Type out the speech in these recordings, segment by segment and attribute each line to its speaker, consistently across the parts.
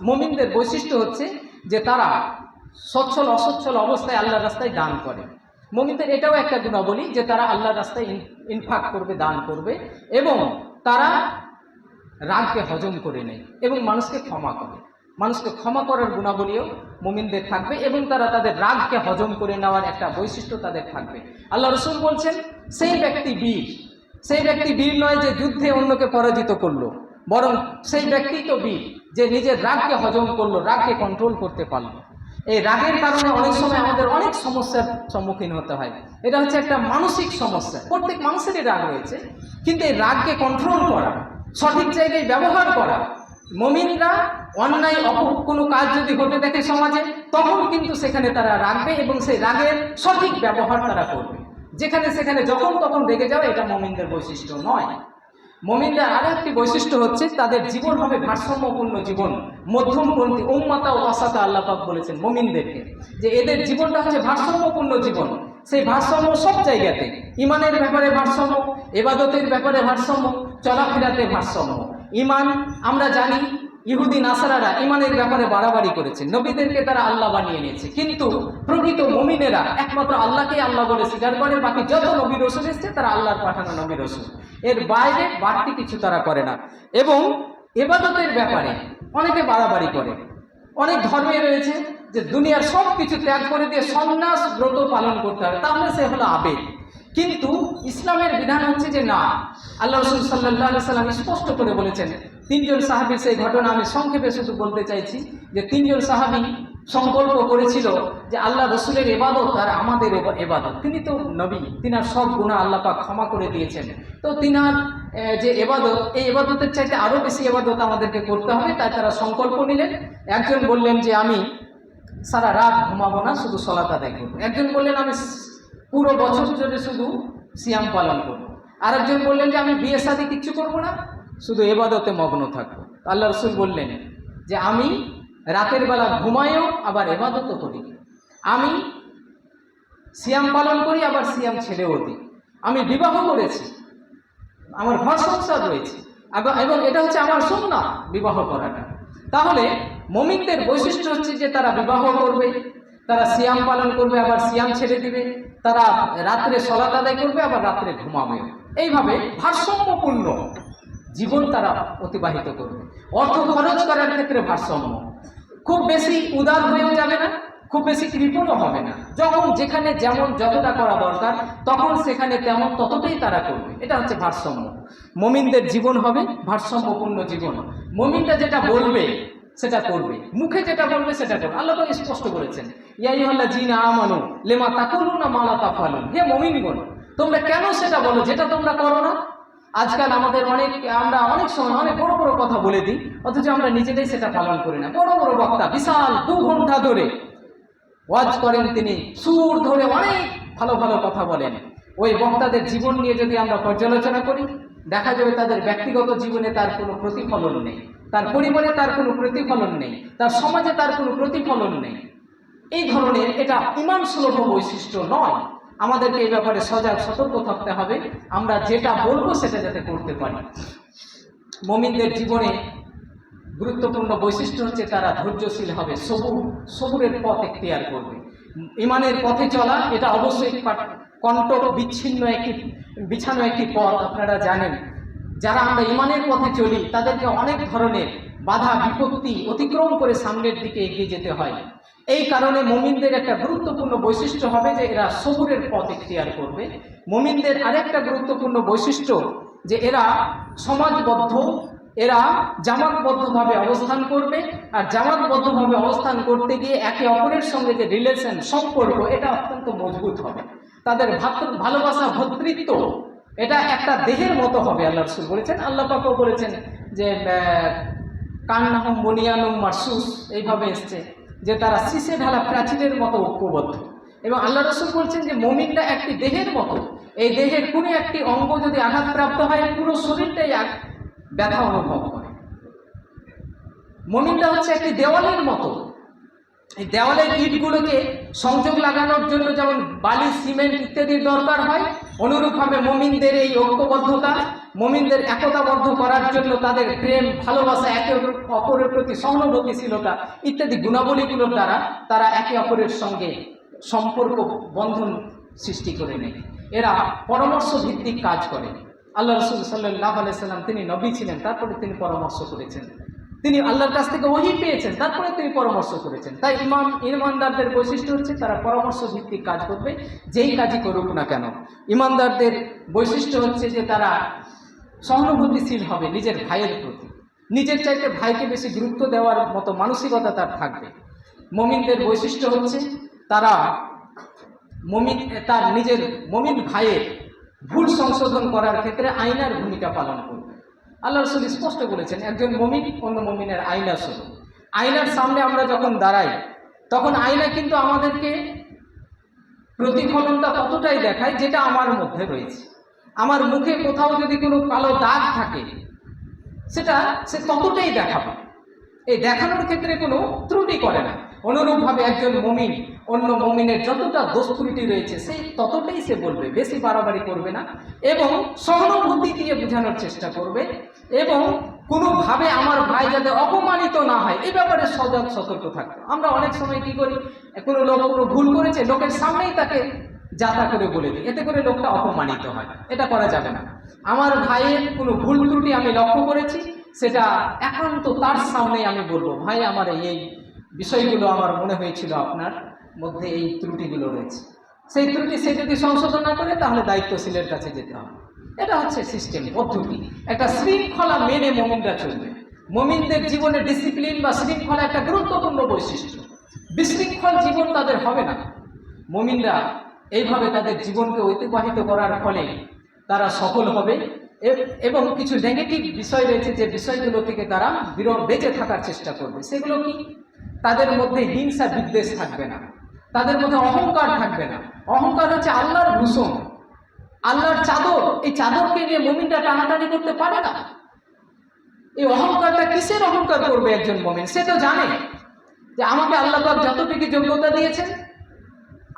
Speaker 1: মুমিনদের বৈশিষ্ট্য হচ্ছে যে তারা সচ্ছল অসচ্ছল অবস্থায় আল্লাহর রাস্তায় দান করে। মুমিনদের এটাও একটা গুণাবলী যে তারা আল্লাহর রাস্তায় ইনফাক করবে, দান করবে, এবং তারা রাগকে হজম করে নেয় এবং মানুষকে ক্ষমা করে। মানুষকে ক্ষমা করার গুণাবলীও মুমিনদের থাকবে এবং তারা তাদের রাগকে হজম করে নেওয়ার একটা বৈশিষ্ট্য তাদের থাকবে। আল্লাহ রসুল বলছেন, সেই ব্যক্তি বীর, সেই ব্যক্তি বীর নয় যে যুদ্ধে অন্যকে পরাজিত করলো, বরং সেই ব্যক্তি তো বীর যে নিজের রাগকে হজম করলো, রাগকে কন্ট্রোল করতে পারলো। এই রাগের কারণে অনেক সময় আমাদের অনেক সমস্যার সম্মুখীন হতে হয়। এটা হচ্ছে একটা মানসিক সমস্যা, প্রত্যেক মানুষেরই রাগ রয়েছে, কিন্তু এই রাগকে কন্ট্রোল করা, সঠিক জায়গায় ব্যবহার করা। মুমিনরা অন্যায় কোনো কাজ যদি হতে দেখে সমাজে, তখন কিন্তু সেখানে তারা রাখবে এবং সেই রাগের সঠিক ব্যবহার তারা করবে। যেখানে সেখানে যখন তখন রেগে যাওয়া এটা মুমিনদের বৈশিষ্ট্য নয়। মুমিনদের আরো একটি বৈশিষ্ট্য হচ্ছে তাদের জীবন হবে ভারসাম্যপূর্ণ জীবন, মধ্যমপন্থী উম্মাতা ও ওয়াসাতা। আল্লাহ পাক বলেছেন মুমিনদেরকে যে এদের জীবনটা হচ্ছে ভারসাম্যপূর্ণ জীবন। সেই ভারসাম্য সব জায়গাতে, ইমানের ব্যাপারে ভারসাম্য, ইবাদতের ব্যাপারে ভারসাম্য, চলাফেরাতে ভারসাম্য। ইমান আমরা জানি ইহুদি নাসারারা ইমানের ব্যাপারে বাড়াবাড়ি করেছে, নবীদেরকে তারা আল্লাহ বানিয়ে নিয়েছে, কিন্তু প্রকৃত মুমিনেরা একমাত্র আল্লাহকেই আল্লাহ বলে স্বীকার করে। বাকি যত নবী রসুল এসছে তারা আল্লাহর পাঠানো নবী রসুল, এর বাইরে বাড়তি কিছু তারা করে না। এবং ইবাদতের ব্যাপারে অনেকে বাড়াবাড়ি করে। অনেক ধর্মে রয়েছে যে দুনিয়ার সব কিছু ত্যাগ করে দিয়ে সন্ন্যাস ব্রত পালন করতে হবে, তাহলে সে হলো আবেগ। কিন্তু ইসলামের বিধান হচ্ছে যে না, আল্লাহ রসুল সাল্লাল্লাহু আলাইহি সাল্লাম স্পষ্ট করে বলেছেন। তিনজন সাহাবীর সেই ঘটনা আমি সংক্ষেপে শুধু বলতে চাইছি যে তিনজন সাহাবী সংকল্প করেছিল যে আল্লাহ রসুলের ইবাদত আর আমাদের ইবাদত। তিনি তো নবী, তিনার সব গুনাহ আল্লাহ পাক ক্ষমা করে দিয়েছেন, তো তিনার যে ইবাদত, এই ইবাদতের চাইতে আরও বেশি ইবাদত আমাদেরকে করতে হবে। তাই তারা সংকল্প নিলেন। একজন বললেন যে আমি সারা রাত ঘুমাবো না, শুধু সালাত আদায় করবো। একজন বললেন আমি পুরো বছর জুড়ে শুধু সিয়াম পালন করবো। আরেকজন বললেন যে আমি বিয়ে শাদী কিচ্ছু করবো না, শুধু ইবাদতে মগ্ন থাকবো। আল্লাহ রসুল বললেন যে আমি রাতের বেলা ঘুমাইও আবার ইবাদতও করি, আমি সিয়াম পালন করি আবার সিয়াম ছেড়েও দিই, আমি বিবাহ করেছি, আমার ঘর সংসার রয়েছে, এবং এটা হচ্ছে আমার সুন্নাহ বিবাহ করাটা। তাহলে মুমিনদের বৈশিষ্ট্য হচ্ছে যে তারা বিবাহ করবে, তারা সিয়াম পালন করবে আবার সিয়াম ছেড়ে দিবে, তারা রাত্রে সালাত আদায় করবে আবার রাত্রে ঘুমাবে। এইভাবে ভারসাম্যপূর্ণ জীবন তারা অতিবাহিত করবে। অর্থ খরচ করার ক্ষেত্রে ভারসাম্য, খুব বেশি উদার হয়েও যাবে না, খুব বেশি কৃপণও হবে না। যখন যেখানে যেমন যতটা করা দরকার তখন সেখানে তেমন ততটাই তারা করবে। এটা হচ্ছে ভারসাম্য। মুমিনদের জীবন হবে ভারসাম্যপূর্ণ জীবন। মুমিনটা যেটা বলবে সেটা করবে, মুখে যেটা বলবে সেটা করবে। আল্লাহ তো স্পষ্ট করেছেন, ইয়া আইয়ুহাল্লাযীনা আমানু লিমা তাকুলুনা মা লা তাফআলুন। হে মুমিনগণ, তোমরা কেন সেটা বলো যেটা তোমরা করো না? আজকাল আমরা অনেক সময় অনেক বড় বড় কথা বলে দিই, অথচ আমরা নিজেরাই সেটা পালন করি না। বড় বড় বক্তা বিশাল 2 ঘন্টা ধরে ওয়াজ করেন, তিনি সুর ধরে অনেক ভালো ভালো কথা বলেন। ওই বক্তাদের জীবন নিয়ে যদি আমরা পর্যালোচনা করি, দেখা যাবে তাদের ব্যক্তিগত জীবনে তার কোনো প্রতিফলন নেই, তার পরিবারে তার কোনো প্রতিফলন নেই, তার সমাজে তার কোনো প্রতিফলন নেই। এই ধরনের এটা ঈমান সুলভ বৈশিষ্ট্য নয়। আমাদেরকে এই ব্যাপারে সজাগ সতর্ক থাকতে হবে, আমরা যেটা বলবো সেটা যাতে করতে পারি। মুমিনদের জীবনে গুরুত্বপূর্ণ বৈশিষ্ট্য হচ্ছে তারা ধৈর্যশীল হবে, সবুরের পথ এখতিয়ার করবে। ঈমানের পথে চলা এটা অবশ্যই কণ্টক বিছানো একটি পথ। আপনারা জানেন, যারা আমরা ঈমানের পথে চলি তাদেরকে অনেক ধরনের বাধা বিপত্তি অতিক্রম করে সামনের দিকে এগিয়ে যেতে হয়। এই কারণে মুমিনদের একটা গুরুত্বপূর্ণ বৈশিষ্ট্য হবে যে এরা সবুরের পথ এখতিয়ার করবে। মুমিনদের আরেকটা গুরুত্বপূর্ণ বৈশিষ্ট্য যে এরা সমাজবদ্ধ, এরা জামাতবদ্ধভাবে অবস্থান করবে। আর জামাতবদ্ধভাবে অবস্থান করতে গিয়ে একে অপরের সঙ্গে যে রিলেশন, সম্পর্ক, এটা অত্যন্ত মজবুত হবে। তাদের ভালোবাসা, ভ্রাতৃত্ব, এটা একটা দেহের মতো হবে। আল্লাহ রাসূল বলেছেন, আল্লাহ পাকও বলেছেন যে কান্নাহুম বুনিয়ানুম মারসুস, এইভাবে এসছে যে তারা শীষে ঢালা প্রাচীরের মতো ঐক্যবদ্ধ। এবং আল্লাহ রাসূল বলছেন যে মুমিনটা একটি দেহের মতো, এই দেহের কোনো একটি অঙ্গ যদি আঘাতপ্রাপ্ত হয় পুরো শরীরটাই ব্যথা অনুভব করে। মুমিনটা হচ্ছে একটি দেওয়ালের মতো, এই দেওয়ালের ইটগুলোকে সংযোগ লাগানোর জন্য যেমন বালি, সিমেন্ট ইত্যাদির দরকার হয়, অনুরূপভাবে মুমিনদের এই ঐক্যবদ্ধতা, মুমিনদের একতাবদ্ধ করার জন্য তাদের প্রেম, ভালোবাসা, একে অপরের প্রতি সহানুভূতিশীলতা ইত্যাদি গুণাবলীগুলোর দ্বারা তারা একে অপরের সঙ্গে সম্পর্ক বন্ধন সৃষ্টি করে নেয়। এরা পরামর্শ ভিত্তিক কাজ করে। আল্লাহ রাসূল সাল্লাল্লাহু আলাইহি সাল্লাম তিনি নবী ছিলেন, তারপরে তিনি পরামর্শ করেছেন। তিনি আল্লাহর কাছ থেকে ওহী পেয়েছেন, তারপরে তিনি পরামর্শ করেছেন। তাই ইমানদারদের বৈশিষ্ট্য হচ্ছে তারা পরামর্শ ভিত্তিক কাজ করবে, যেই কাজই করুক না কেন। ইমানদারদের বৈশিষ্ট্য হচ্ছে যে তারা সহানুভূতিশীল হবে নিজের ভাইয়ের প্রতি, নিজের চাইতে ভাইকে বেশি গুরুত্ব দেওয়ার মতো মানসিকতা তার থাকবে। মুমিনদের বৈশিষ্ট্য হচ্ছে তারা তার নিজের মুমিন ভাইয়ের ভুল সংশোধন করার ক্ষেত্রে আয়নার ভূমিকা পালন করবে। আল্লাহ রাসূল স্পষ্ট বলেছেন, একজন মুমিন অন্য মুমিনের আয়না স্বরূপ। আয়নার সামনে আমরা যখন দাঁড়াই তখন আয়না কিন্তু আমাদেরকে প্রতিফলনটা ততটাই দেখায় যেটা আমার মধ্যে রয়েছে। আমার মুখে কোথাও যদি কোনো কালো দাগ থাকে সেটা সে ততটাই দেখাবে, এই দেখানোর ক্ষেত্রে কোনো ত্রুটি করে না। অনুরূপভাবে একজন মুমিন অন্য মুমিনের যতটা দোষ ত্রুটি রয়েছে সেই ততটাই সে বলবে, বেশি বাড়াবাড়ি করবে না এবং সহানুভূতি দিয়ে বোঝানোর চেষ্টা করবে এবং কোনোভাবে আমার ভাই যাতে অপমানিত না হয় এই ব্যাপারে সজাগ সতর্ক থাকবে। আমরা অনেক সময় কি করি, কোনো লোক কোনো ভুল করেছে, লোকের সামনেই তাকে যাতা করে বলে দিই, এতে করে লোকটা অপমানিত হয়। এটা করা যাবে না। আমার ভাইয়ের কোনো ভুল ত্রুটি আমি লক্ষ্য করেছি, সেটা একান্ত তার সামনেই আমি বলবো, ভাই আমার এই বিষয়গুলো আমার মনে হয়েছিল আপনার মধ্যে এই ত্রুটিগুলো রয়েছে। সেই ত্রুটি সে যদি সংশোধন না করে তাহলে দায়িত্বশীলের কাছে যেতে হবে। এটা হচ্ছে সিস্টেম, পদ্ধতি। একটা শৃঙ্খলা মেনে মুমিনরা চলবে। মুমিনদের জীবনে ডিসিপ্লিন বা শৃঙ্খলা একটা গুরুত্বপূর্ণ বৈশিষ্ট্য। বিশৃঙ্খল জীবন তাদের হবে না। মুমিনরা এইভাবে তাদের জীবনকে অতিবাহিত করার ফলে তারা সফল হবে এবং কিছু নেগেটিভ বিষয় রয়েছে যে বিষয়গুলো থেকে তারা বেঁচে থাকার চেষ্টা করবে। সেগুলো কি? তাদের মধ্যে হিংসা বিদ্বেষ থাকবে না, তাদের মধ্যে অহংকার থাকবে না। অহংকার হচ্ছে আল্লাহর ভূষণ, আল্লাহর চাদর। এই চাদরকে নিয়ে মুমিনরা টানাটানি করতে পারে না। এই অহংকারটা কিসের অহংকার করবে একজন মুমিন? সে তো জানে যে আমাকে আল্লাহ পাক যতটুকু যোগ্যতা দিয়েছেন,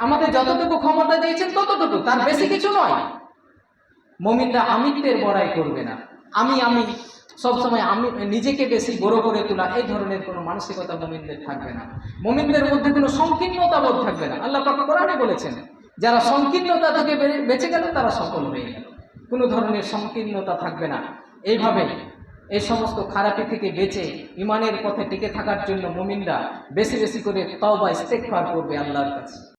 Speaker 1: আমাদের যতটুকু ক্ষমতা দিয়েছেন ততটুকু, তার বেশি কিছু নয়। মুমিনরা আমিত্বের বড়াই করবে না। আমি সবসময় আমি নিজেকে বেশি বড় করে তোলা, এই ধরনের কোনো মানসিকতা মুমিনদের থাকবে না। মুমিনদের মধ্যে কোনো সংকীর্ণতা বোধ থাকবে না। আল্লাহ পাক কোরআনে বলেছেন, যারা সংকীর্ণতা থেকে বেঁচে গেল তারা সফল হয়ে গেল। কোনো ধরনের সংকীর্ণতা থাকবে না। এইভাবে এই সমস্ত খারাপি থেকে বেঁচে ইমানের পথে টিকে থাকার জন্য মুমিনরা বেশি বেশি করে তওবা ইস্তেগফার করবে আল্লাহর কাছে।